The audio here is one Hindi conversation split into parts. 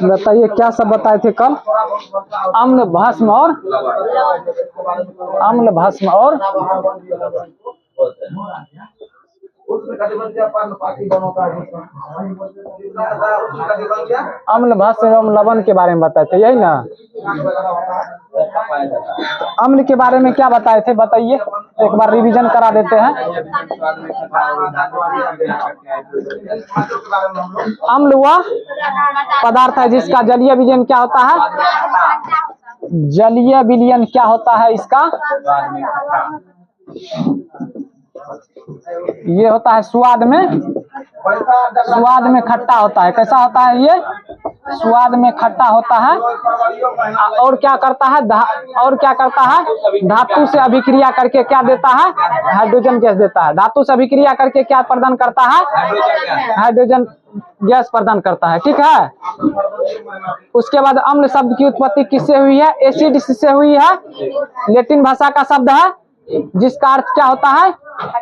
बताइए क्या सब बताए थे कल? अम्ल भस्म और अम्ल भस्म और अम्ल भस्म एवं लवण के बारे में बताए थे, यही ना? तो अम्ल के बारे में क्या बताए थे बताइए, एक बार रिवीजन करा देते हैं। अम्ल वह पदार्थ है जिसका जलीय विलयन क्या होता है? जलीय विलयन क्या होता है इसका? ये होता है स्वाद में खट्टा होता है। कैसा होता है ये? स्वाद में खट्टा होता है। और क्या करता है? धातु से अभिक्रिया करके क्या देता है? हाइड्रोजन गैस देता है। धातु से अभिक्रिया करके क्या प्रदान करता है? हाइड्रोजन गैस प्रदान करता है। ठीक है। उसके बाद अम्ल शब्द की उत्पत्ति किससे हुई है? एसिड से हुई है। लैटिन भाषा का शब्द है जिसका अर्थ क्या होता है?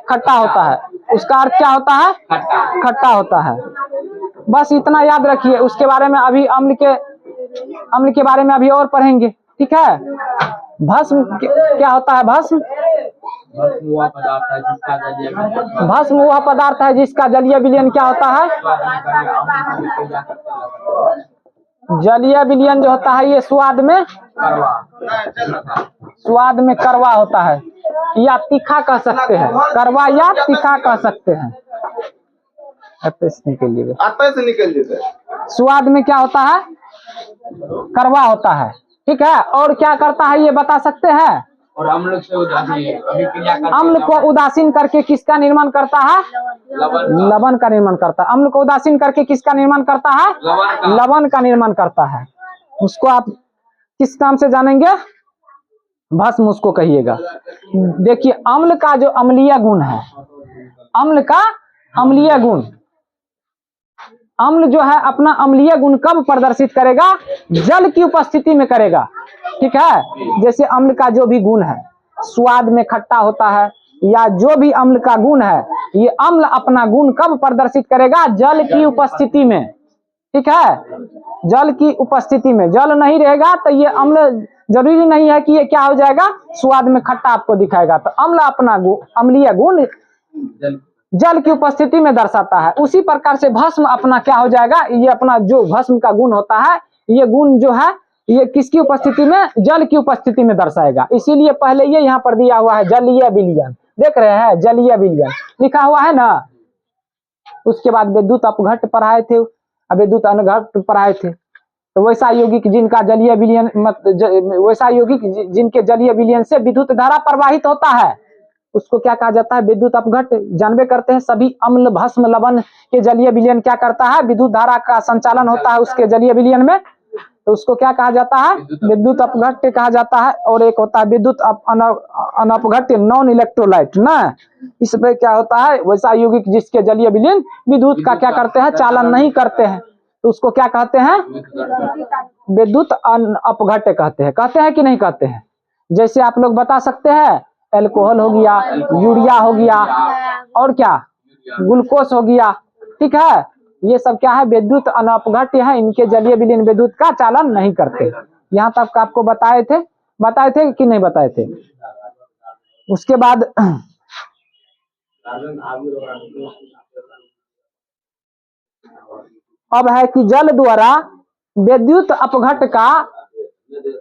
खट्टा होता है। उसका अर्थ क्या होता है? खट्टा होता है। बस इतना याद रखिए। उसके बारे में अभी अम्ल के बारे में अभी और पढ़ेंगे। ठीक है। भस्म क्या होता है? भस्म वह पदार्थ है जिसका जलीय विलयन क्या होता है? जलीय विलयन जो होता है ये स्वाद में कड़वा होता है या तीखा कह सकते हैं। कड़वा या तीखा कह सकते हैं। निकल स्वाद में क्या होता है? कड़वा होता है। ठीक है। और क्या करता है ये बता सकते हैं? और अम्ल से अम्ल को उदासीन करके किसका निर्माण करता है? लवण का निर्माण करता है। अम्ल को उदासीन करके किसका निर्माण करता है? लवण का निर्माण करता है। उसको आप किस नाम से जानेंगे? भस्म उसको कहिएगा। देखिए अम्ल का जो अम्लीय गुण है, अम्ल का अम्लीय गुण, अम्ल जो है अपना अम्लीय गुण कब प्रदर्शित करेगा? जल की उपस्थिति में करेगा। ठीक है। जैसे अम्ल का जो भी गुण है, स्वाद में खट्टा होता है या जो भी अम्ल का गुण है, ये अम्ल अपना गुण कब प्रदर्शित करेगा? जल की उपस्थिति में। ठीक है। जल की उपस्थिति में। जल नहीं रहेगा तो ये अम्ल जरूरी नहीं है कि ये क्या हो जाएगा? स्वाद में खट्टा आपको दिखाएगा। तो अम्ल अपना अम्लीय गुण जल की उपस्थिति में दर्शाता है। उसी प्रकार से भस्म अपना क्या हो जाएगा? ये अपना जो भस्म का गुण होता है, ये गुण जो है ये किसकी उपस्थिति में? जल की उपस्थिति में दर्शाएगा। इसीलिए पहले ये यहाँ पर दिया हुआ है जलीय विलयन। देख रहे हैं? जलीय विलयन लिखा हुआ है ना। उसके बाद विद्युत अपघट्ट पढ़ाए थे, विद्युत अनघट्ट पढ़ाए थे। तो वैसा यौगिक जिनका जलीय विलयन वैसा यौगिक जिनके जलीय विलयन से विद्युत धारा प्रवाहित होता है उसको क्या कहा जाता है? विद्युत अपघट्ट। जानबे करते हैं सभी अम्ल भस्म लवण के जलीय विलयन क्या करता है? विद्युत धारा का संचालन होता है उसके जलीय विलयन में, तो उसको क्या कहा जाता है? विद्युत अपघट्ट कहा जाता है। और एक होता है विद्युत अनपघट्ट, नॉन इलेक्ट्रोलाइट ना। इसमें क्या होता है? वैसा यौगिक जिसके जलीय विलयन विद्युत का क्या करते हैं? चालन नहीं करते हैं, तो उसको क्या कहते हैं? विद्युत अपघट्ट कहते हैं कि नहीं कहते हैं? जैसे आप लोग बता सकते हैं अल्कोहल हो गया, यूरिया हो गया, और क्या? ग्लूकोज हो गया। ठीक है। ये सब क्या है? विद्युत अनपघट्ट है। इनके जलीय विलयन विद्युत का चालन नहीं करते। यहाँ तक आपको बताए थे कि नहीं बताए थे? उसके बाद अब है कि जल द्वारा विद्युत अपघट्ट का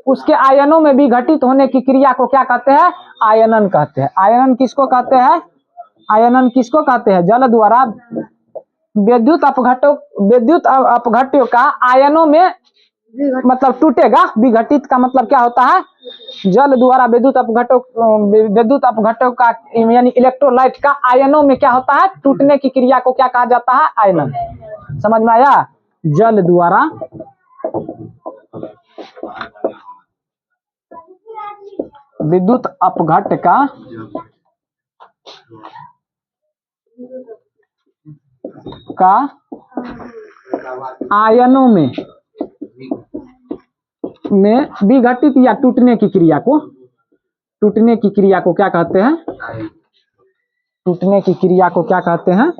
उसके आयनों में भी घटित होने की क्रिया को क्या कहते हैं? आयनन कहते हैं। आयनन किसको कहते हैं? आयनन किसको कहते हैं? जल द्वारा विद्युत अपघट्टों का आयनों में मतलब टूटेगा। विघटित का मतलब क्या होता है? जल द्वारा विद्युत अपघट्टों का यानी इलेक्ट्रोलाइट का आयनों में क्या होता है? टूटने की क्रिया को क्या कहा जाता है? आयनन। समझ में आया? जल द्वारा विद्युत अपघट्ट का आयनों में विघटित या टूटने की क्रिया को क्या कहते हैं? टूटने की क्रिया को क्या कहते हैं?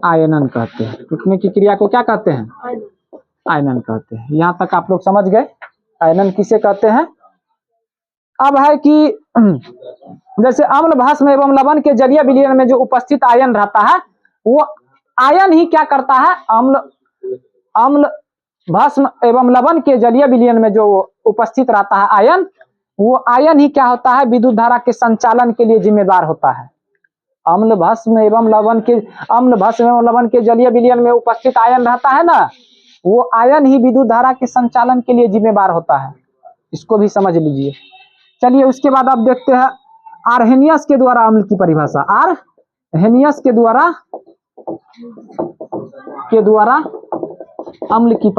आयनन कहते हैं। टूटने की क्रिया को क्या कहते हैं? आयनन कहते हैं। यहाँ तक आप लोग समझ गए आयनन किसे कहते हैं। अब है कि जैसे अम्ल भस्म एवं लवण के जलीय विलयन में जो उपस्थित आयन रहता है, वो आयन ही क्या करता है? अम्ल भस्म एवं लवण के जलीय विलयन में जो उपस्थित रहता है आयन, वो आयन ही क्या होता है? विद्युत धारा के संचालन के लिए जिम्मेदार होता है। अम्ल भस्म एवं लवण के जलीय विलयन में उपस्थित आयन रहता है ना, वो आयन ही विद्युत धारा के संचालन के लिए जिम्मेदार होता है। इसको भी समझ लीजिए। चलिए उसके बाद आप देखते हैं आर्हेनियस के द्वारा अम्ल की परिभाषा। आर्हेनियस के द्वारा अम्ल की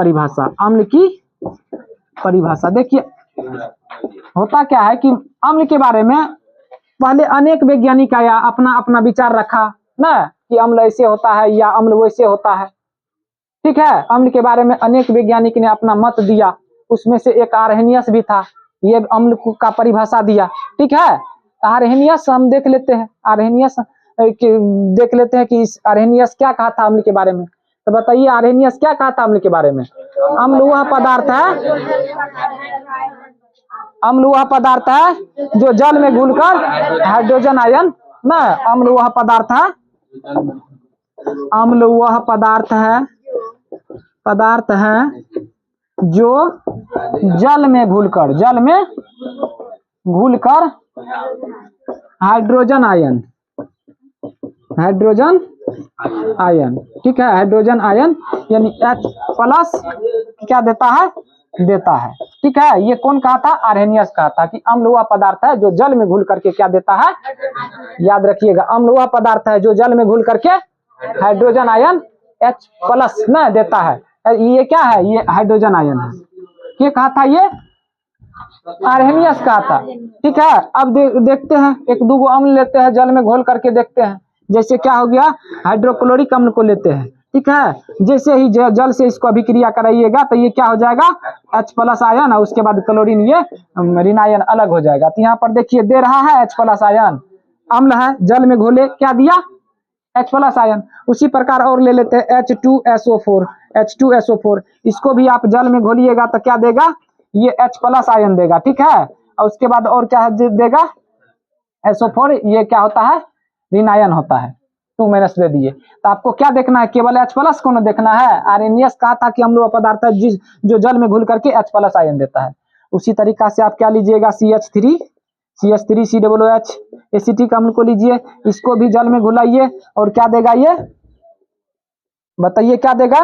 परिभाषा देखिए होता क्या है कि अम्ल के बारे में पहले अनेक वैज्ञानिक आया, अपना अपना विचार रखा ना कि अम्ल ऐसे होता है या अम्ल वैसे होता है। ठीक है, अम्ल के बारे में अनेक वैज्ञानिक ने अपना मत दिया। उसमें से एक आर्हेनियस भी था, ये अम्ल का परिभाषा दिया। ठीक है, आर्हेनियस हम देख लेते हैं। आर्हेनियस देख लेते हैं कि इस आर्हेनियस क्या कहा था अम्ल के बारे में। तो बताइए आर्हेनियस क्या कहा था अम्ल के बारे में? अम्ल वह पदार्थ है जो जल में घुलकर हाइड्रोजन आयन ना, अम्ल वह पदार्थ है जो जल में घुलकर हाइड्रोजन आयन ठीक है, हाइड्रोजन आयन यानी H+ क्या देता है? ठीक है, ये कौन कहा था? आर्हेनियस कहा था कि अम्ल वह पदार्थ है जो जल में घुल करके क्या देता है? याद रखिएगा, अम्ल वह पदार्थ है जो जल में घुल करके हाइड्रोजन आयन H+ ना देता है। ये क्या है? ये हाइड्रोजन आयन है। क्या कहा था? ये आर्हेनियस कहा था। ठीक है, अब देखते हैं एक दो अम्ल लेते हैं, जल में घोल करके देखते हैं। जैसे क्या हो गया? हाइड्रोक्लोरिक अम्ल को लेते हैं। ठीक है, जैसे ही जल से इसको अभिक्रिया कराइएगा तो ये क्या हो जाएगा? H+ आयन, और उसके बाद क्लोरीन, ये ऋण आयन अलग हो जाएगा। तो यहाँ पर देखिए दे रहा है H+ आयन, अम्ल है, जल में घोले, क्या दिया? H+ ion. उसी प्रकार और ले लेते हैं H2SO4। इसको भी आप जल में घोलिएगा तो क्या देगा? ये H+ आयन देगा। ठीक है, और उसके बाद और क्या देगा? SO4, ये क्या होता है? ऋण आयन होता है। 2- दे दिए। तो आपको क्या देखना है? केवल H+ को न देखना है। आर्हेनियस कहा था कि अम्ल वह पदार्थ है जो जल में घुल करके H+ आयन देता है। उसी तरीका से आप क्या लीजिएगा? CH3COOH एसिटिक अम्ल को लीजिए, इसको भी जल में घुलाइए और क्या देगा? ये बताइए क्या देगा?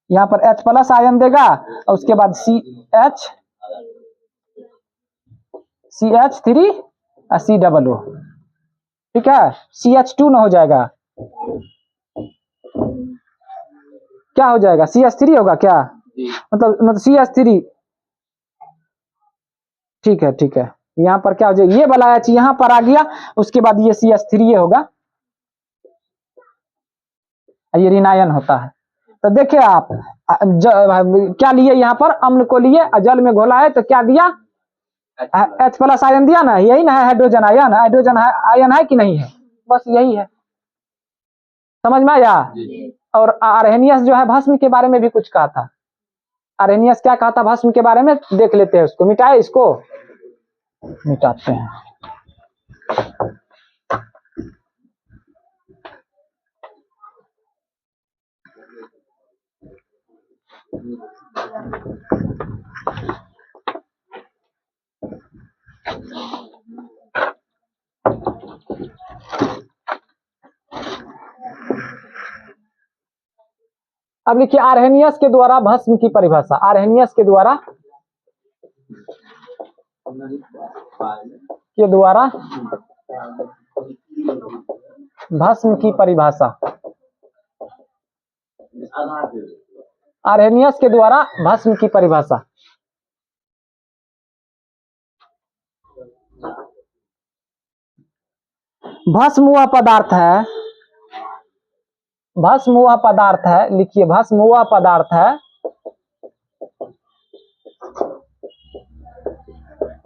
यहाँ पर H+ आयन देगा और उसके बाद CH3 और COO। ठीक है, CH2 न हो जाएगा, क्या हो जाएगा? CH3 होगा क्या? मतलब CH3। ठीक है, यहाँ पर क्या हो जाएगा? ये वाला H यहाँ पर आ गया, उसके बाद ये CH3 होगा, ये ऋण आयन होता है। तो देखिए आप क्या लिए? यहाँ पर अम्ल को लिए, जल में घोला है तो क्या दिया? H+ आयन दिया ना, यही ना है हाइड्रोजन आयन। हाइड्रोजन आयन है कि नहीं है? बस यही है, समझ में आया? और आर्हेनियस जो है भस्म के बारे में भी कुछ कहा था। आर्हेनियस क्या कहा था भस्म के बारे में? देख लेते हैं उसको। मिटाए, इसको मिटाते हैं। अब लिखिए आर्हेनियस के द्वारा भस्म की परिभाषा। आर्हेनियस के द्वारा भस्म की परिभाषा। आर्हेनियस के द्वारा भस्म की परिभाषा। भस्म वह पदार्थ है, लिखिए भस्म वह पदार्थ है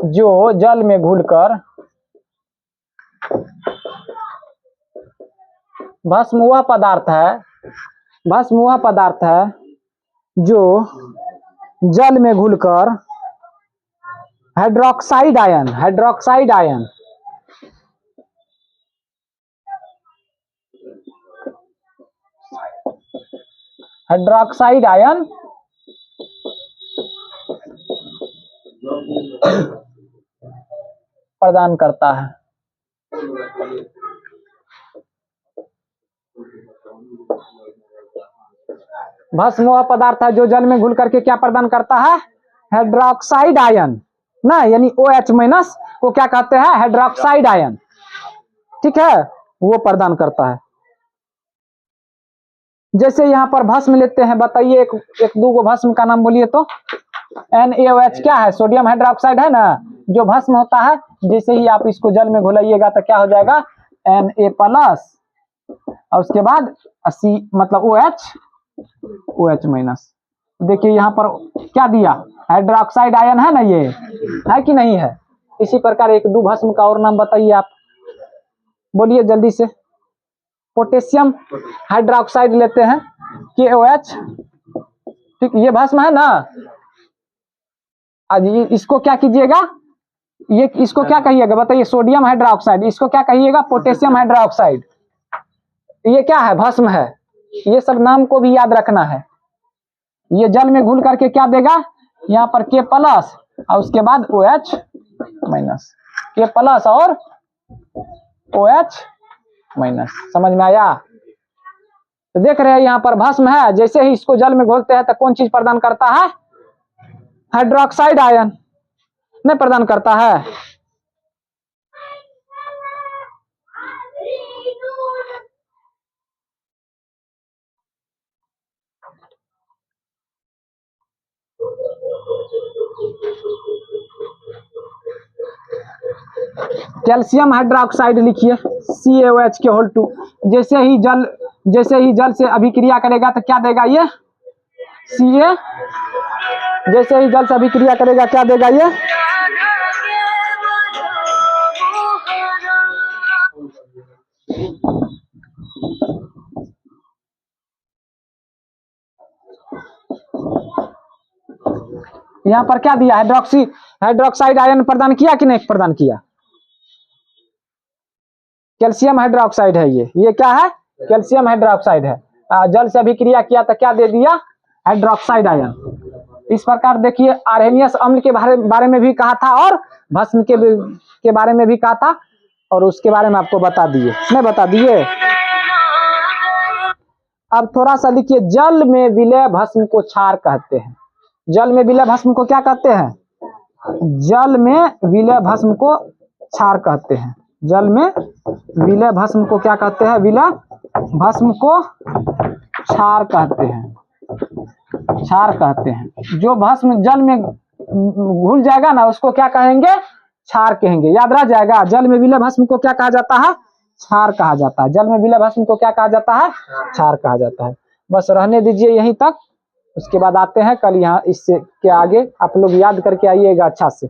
जो जल में भस्म वह पदार्थ है जो जल में घुलकर हाइड्रोक्साइड आयन प्रदान करता है। भस्म वह पदार्थ है जो जल में घुल करके क्या प्रदान करता है? हाइड्रोक्साइड आयन ना, यानी OH माइनस को क्या कहते हैं? Hydroxide ion. ठीक है, वो प्रदान करता है। जैसे यहाँ पर भस्म लेते हैं, बताइए एक दो गो भस्म का नाम बोलिए तो। NaOH क्या है? सोडियम हाइड्रोक्साइड है ना, जो भस्म होता है। जैसे ही आप इसको जल में घुलाइएगा तो क्या हो जाएगा? Na+, और उसके बाद C मतलब OH माइनस। देखिए यहाँ पर क्या दिया? हाइड्रोक्साइड आयन है ना, ये है कि नहीं है? इसी प्रकार एक दो भस्म का और नाम बताइए आप, बोलिए जल्दी से। पोटेशियम हाइड्रोक्साइड लेते हैं, KOH। ठीक, ये भस्म है ना। आज इसको क्या कीजिएगा? ये इसको क्या कहिएगा बताइए? Sodium hydroxide. इसको क्या कहिएगा? Potassium hydroxide. ये क्या है? भस्म है। ये सब नाम को भी याद रखना है। ये जल में घुल करके क्या देगा? यहाँ पर K+ और उसके बाद OH माइनस, K+ और OH माइनस। समझ में आया? तो देख रहे हैं यहाँ पर भस्म है, जैसे ही इसको जल में घोलते हैं तो कौन चीज प्रदान करता है? हाइड्रोक्साइड आयन नहीं प्रदान करता है। कैल्शियम हाइड्रोक्साइड लिखिए, CaOH2। जैसे ही जल से अभिक्रिया करेगा तो क्या देगा ये? Ca। जैसे ही जल से अभिक्रिया करेगा क्या देगा ये? यहाँ पर क्या दिया? हाइड्रोक्साइड आयन प्रदान किया कि नहीं प्रदान किया? कैल्शियम हाइड्रोक्साइड है ये क्या है? कैल्शियम हाइड्रोक्साइड है। जल से अभिक्रिया किया तो क्या दे दिया? Hydroxide ion. इस प्रकार देखिए, आर्हेनियस अम्ल के बारे में भी कहा था और भस्म के बारे में भी कहा था, और उसके बारे में आपको बता दिए। अब थोड़ा सा लिखिए, जल में विलय भस्म को क्षार कहते हैं। जल में विलय भस्म को क्या कहते हैं? जल में विलय भस्म को क्षार कहते हैं। जल में विलय भस्म को क्या कहते हैं? विलय भस्म को क्षार कहते हैं। जो भस्म जल में घुल जाएगा ना, उसको क्या कहेंगे? क्षार कहेंगे। याद रह जाएगा। जल में विलय भस्म को क्या कहा जाता है? क्षार कहा जाता है। जल में विलय भस्म को क्या कहा जाता है? क्षार कहा जाता है। बस रहने दीजिए यहीं तक, उसके बाद आते हैं कल यहाँ इससे के आगे। आप लोग याद करके आइएगा अच्छा से।